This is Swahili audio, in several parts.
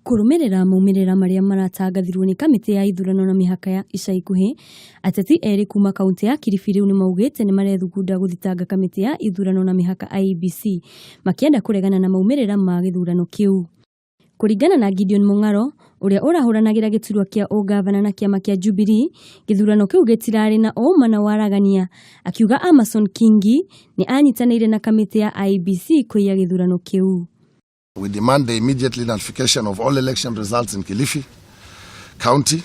Kurumerera maumirira maria maratangathirwo ni kamiti ya ithurano na mihaka ya ica ikuhi, Ateti eri kuuma kaunti ya Kilifi riu nimaugite nimarethugunda guthitanga kamiti ya ithurano na mihaka IEBC makienda kuregana na maumirira ma githurano kiu. Kuringana na Gideon Mung'aro, uria urahuranagira giturwa kia ungavana na kiama kia Jubilee, githurano kiu gitirari na uma na waragania, akiuga Amason Kingi ni anyitanire na kamiti ya IEBC kuiya githurano kiu. We demand the immediate notification of all election results in Kilifi County.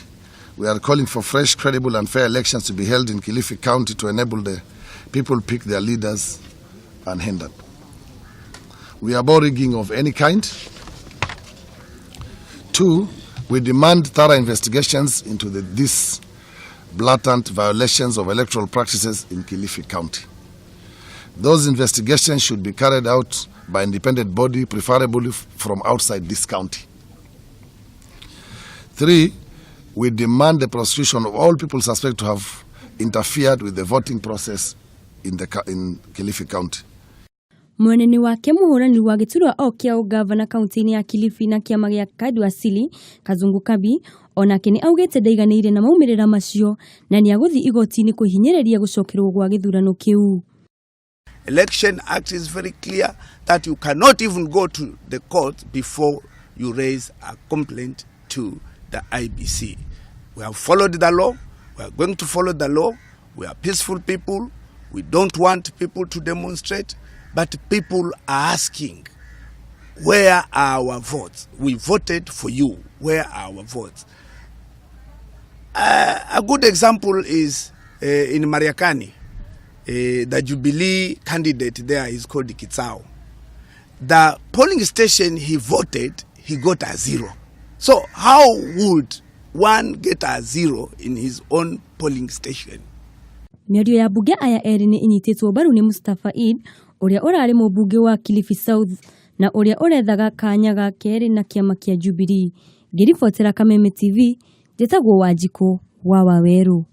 We are calling for fresh, credible and fair elections to be held in Kilifi County to enable the people pick their leaders unhindered. We abhor rigging of any kind. 2, we demand thorough investigations into these blatant violations of electoral practices in Kilifi County. Those investigations should be carried out by independent body, preferably from outside this county. 3, we demand the prosecution of all people suspected to have interfered with the voting process in Kilifi County. Mweneni wake muhurani wa giturwa kia ungavana kaunti ya Kilifi na kiama gia kadi asili Kazungu Kambi onake ni augite ndaiganire na maumirira macio na ni aguthi igoti-ini kuhinyiriria gucokerwo gwa githurano kiu. Election Act is very clear that you cannot even go to the court before you raise a complaint to the IEBC. We have followed the law. We are going to follow the law. We are peaceful people. We don't want people to demonstrate. But people are asking, where are our votes? We voted for you. Where are our votes? A good example is in Mariakani. The Jubilee candidate there is called Kitsao. The polling station he voted, he got a 0. So how would one get a 0 in his own polling station? Miario ya bunge aya eri ni inyititwo baru ni Mustafa Eid, uria urari mubunge wa Kilifi South na uria urethaga kanya ga keri na kiama kia Jubilee. Ngiribotera Kameme TV, njitagwo Wanjiku wa Waweru.